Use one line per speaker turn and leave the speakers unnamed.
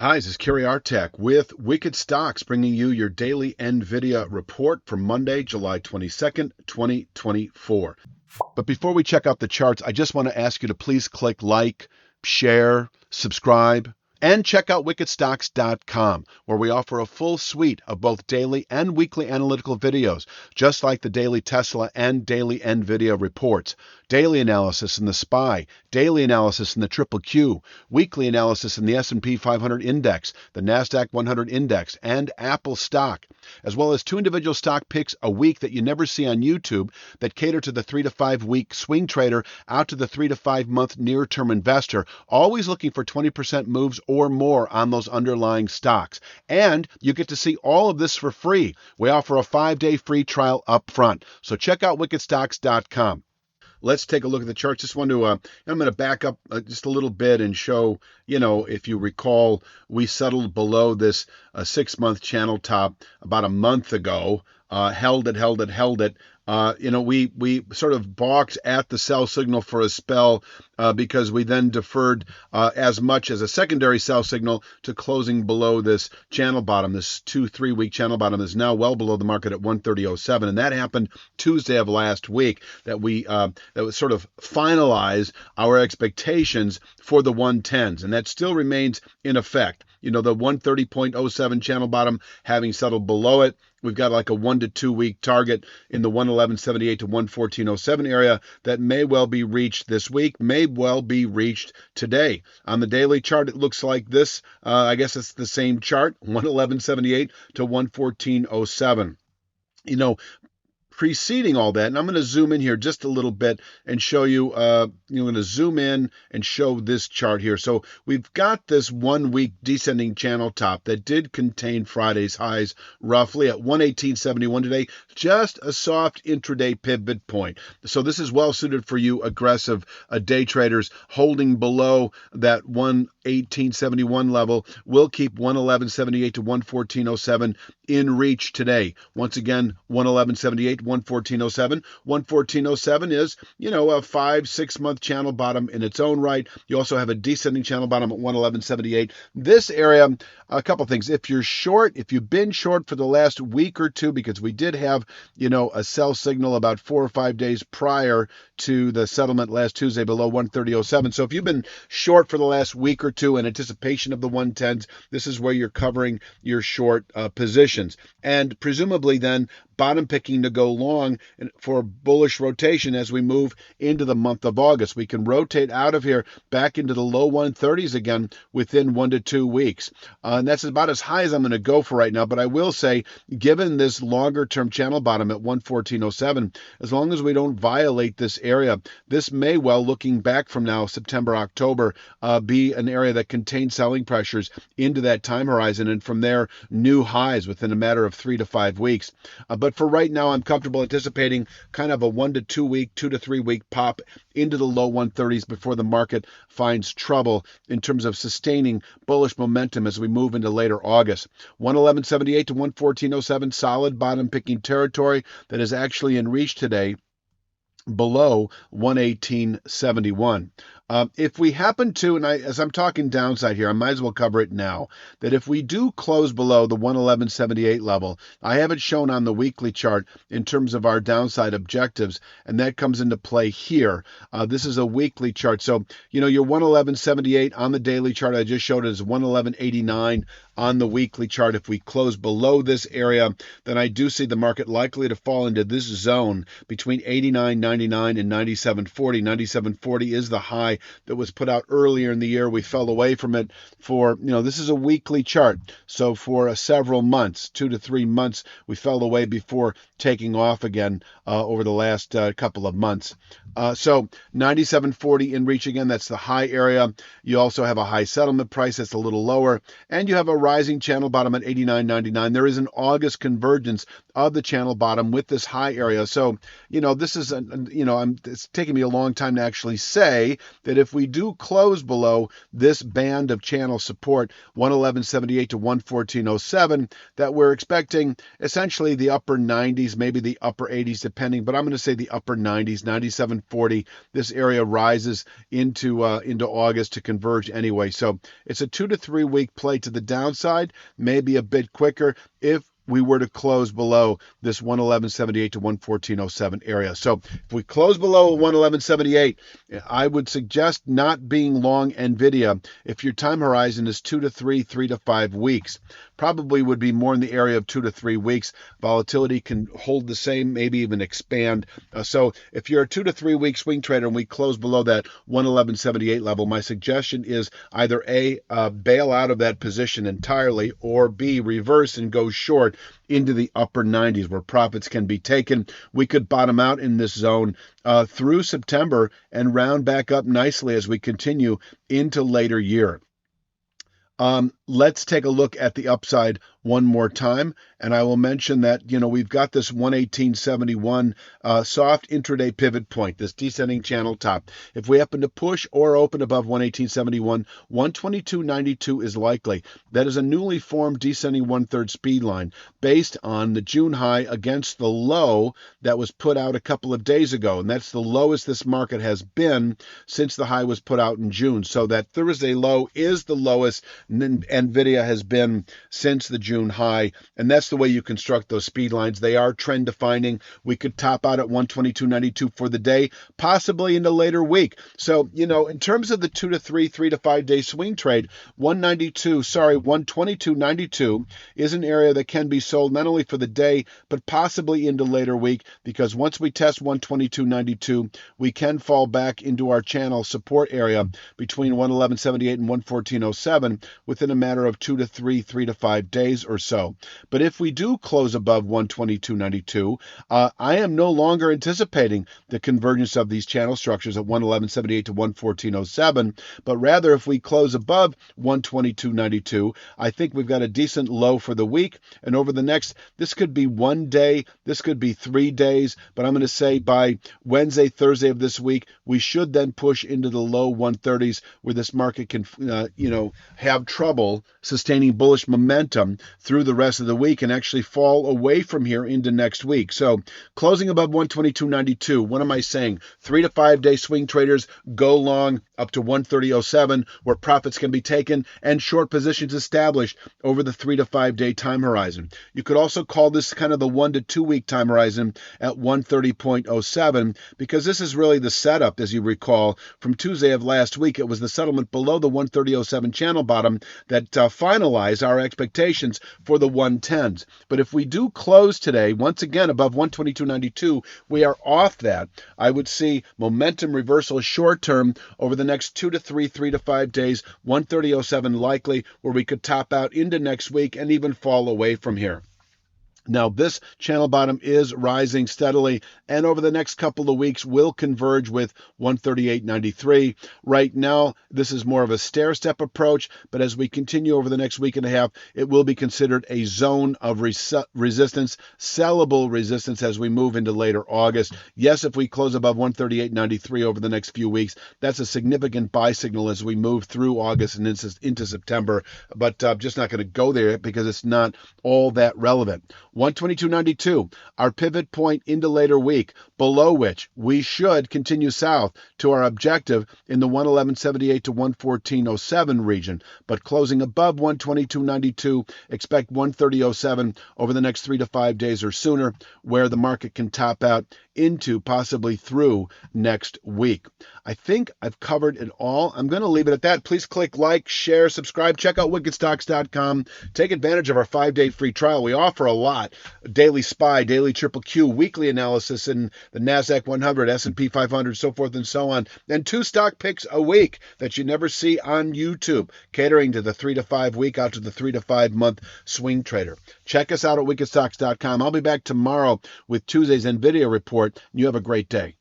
Hi, this is Kerry Artak with Wicked Stocks, bringing you your daily NVIDIA report for Monday, July 22nd, 2024. But before we check out the charts, I just want to ask you to please click like, share, subscribe, and check out wickedstocks.com, where we offer a full suite of both daily and weekly analytical videos, just like the daily Tesla and daily NVIDIA reports, daily analysis in the SPY, daily analysis in the Triple Q, weekly analysis in the S&P 500 index, the NASDAQ 100 index, and Apple stock, as well as 2 individual stock picks a week that you never see on YouTube that cater to the 3 to 5 week swing trader out to the 3 to 5 month near term investor, always looking for 20% moves or more on those underlying stocks. And you get to see all of this for free. We offer a 5-day free trial up front. So check out wickedstocks.com. Let's take a look at the charts. Just want to, I'm going to back up just a little bit and show, if you recall, we settled below this 6-month channel top about a month ago, held it. We sort of balked at the sell signal for a spell because we then deferred as much as a secondary sell signal to closing below this channel bottom. This 2-3 week channel bottom is now well below the market at 130.07, and that happened Tuesday of last week. That was sort of finalized our expectations for the 110s, and that still remains in effect. The 130.07 channel bottom having settled below it. We've got like a 1 to 2 week target in the 111.78 to 114.07 area that may well be reached this week, may well be reached today. On the daily chart, it looks like this. I guess it's the same chart, 111.78 to 114.07. Preceding all that, and I'm going to zoom in here just a little bit and show you, I'm going to zoom in and show this chart here. So we've got this 1 week descending channel top that did contain Friday's highs roughly at 118.71 today, just a soft intraday pivot point. So this is well suited for you aggressive day traders holding below that 118.71 level. We'll keep 111.78 to 114.07 in reach today. Once again, 111.78, 114.07. 114.07 is, a 5-6 month channel bottom in its own right. You also have a descending channel bottom at 111.78. This area, a couple things. If you've been short for the last week or two, because we did have, a sell signal about 4 or 5 days prior to the settlement last Tuesday below 130.07. So if you've been short for the last week or two in anticipation of the 110s, this is where you're covering your short positions. And presumably then bottom picking to go long for bullish rotation as we move into the month of August. We can rotate out of here back into the low 130s again within 1 to 2 weeks. And that's about as high as I'm going to go for right now. But I will say, given this longer term channel bottom at 114.07, as long as we don't violate this area, this may well, looking back from now, September, October, be an area that contains selling pressures into that time horizon, and from there, new highs within a matter of 3 to 5 weeks. But for right now, I'm comfortable anticipating kind of a 1 to 2 week, 2 to 3 week pop into the low 130s before the market finds trouble in terms of sustaining bullish momentum as we move into later August. 111.78 to 114.07, solid bottom picking territory that is actually in reach today below 118.71. If we happen to, and as I'm talking downside here, I might as well cover it now, that if we do close below the 111.78 level, I have it shown on the weekly chart in terms of our downside objectives, and that comes into play here. This is a weekly chart. So, your 111.78 on the daily chart, I just showed it as 111.89 on the weekly chart. If we close below this area, then I do see the market likely to fall into this zone between 89.99 and 97.40. 97.40 is the high that was put out earlier in the year. We fell away from it for, this is a weekly chart. So for several months, 2 to 3 months, we fell away before taking off again over the last couple of months. So 97.40 in reach again, that's the high area. You also have a high settlement price that's a little lower, and you have a rising channel bottom at 89.99. There is an August convergence of the channel bottom with this high area. So, this is, it's taking me a long time to actually say that if we do close below this band of channel support, 111.78 to 114.07, that we're expecting essentially the upper 90s, maybe the upper 80s, depending, but I'm going to say the upper 90s, 97.40. This area rises into August to converge anyway. So it's a 2 to 3 week play to the downside, maybe a bit quicker if we were to close below this 111.78 to 114.07 area. So if we close below 111.78, I would suggest not being long NVIDIA if your time horizon is 2 to 3, 3 to 5 weeks. Probably would be more in the area of 2 to 3 weeks. Volatility can hold the same, maybe even expand. So if you're a 2 to 3 week swing trader and we close below that 111.78 level, my suggestion is either A, bail out of that position entirely, or B, reverse and go short into the upper 90s where profits can be taken. We could bottom out in this zone through September and round back up nicely as we continue into later year. Let's take a look at the upside one more time, and I will mention that, we've got this 118.71 soft intraday pivot point, this descending channel top. If we happen to push or open above 118.71, 122.92 is likely. That is a newly formed descending 1/3 speed line based on the June high against the low that was put out a couple of days ago, and that's the lowest this market has been since the high was put out in June. So that Thursday low is the lowest NVIDIA has been since the June high, and that's the way you construct those speed lines. They are trend defining. We could top out at 122.92 for the day, possibly in the later week. So, in terms of the 2 to 3, 3 to 5 day swing trade, 122.92 is an area that can be sold not only for the day, but possibly into later week, because once we test 122.92, we can fall back into our channel support area between 111.78 and 114.07 within a matter of 2 to 3, 3 to 5 days or so. But if we do close above 122.92, I am no longer anticipating the convergence of these channel structures at 111.78 to 114.07, but rather if we close above 122.92, I think we've got a decent low for the week, and over the next, this could be 1 day, this could be 3 days, but I'm going to say by Wednesday, Thursday of this week, we should then push into the low 130s where this market can, have trouble sustaining bullish momentum through the rest of the week and actually fall away from here into next week. So closing above 122.92, what am I saying? 3 to 5 day swing traders go long up to 130.07 where profits can be taken and short positions established over the 3 to 5 day time horizon. You could also call this kind of the 1 to 2 week time horizon at 130.07 because this is really the setup, as you recall, from Tuesday of last week. It was the settlement below the 130.07 channel bottom that finalized our expectations for the 110s. But if we do close today, once again above 122.92, we are off that. I would see momentum reversal short term over the next 2 to 3, 3 to 5 days, 130.07 likely, where we could top out into next week and even fall away from here. Now, this channel bottom is rising steadily, and over the next couple of weeks will converge with 138.93. Right now, this is more of a stair-step approach, but as we continue over the next week and a half, it will be considered a zone of resistance, sellable resistance as we move into later August. Yes, if we close above 138.93 over the next few weeks, that's a significant buy signal as we move through August and into September, but I'm just not going to go there because it's not all that relevant. 122.92, our pivot point into later week, below which we should continue south to our objective in the 111.78 to 114.07 region. But closing above 122.92, expect 130.07 over the next 3 to 5 days or sooner, where the market can top out into possibly through next week. I think I've covered it all. I'm going to leave it at that. Please click like, share, subscribe, check out wickedstocks.com. Take advantage of our 5-day free trial. We offer a lot. Daily SPY, daily triple Q, weekly analysis in the NASDAQ 100, S&P 500, so forth and so on. And 2 stock picks a week that you never see on YouTube, catering to the 3 to 5 week out to the 3 to 5 month swing trader. Check us out at wickedstocks.com. I'll be back tomorrow with Tuesday's NVIDIA report. You have a great day.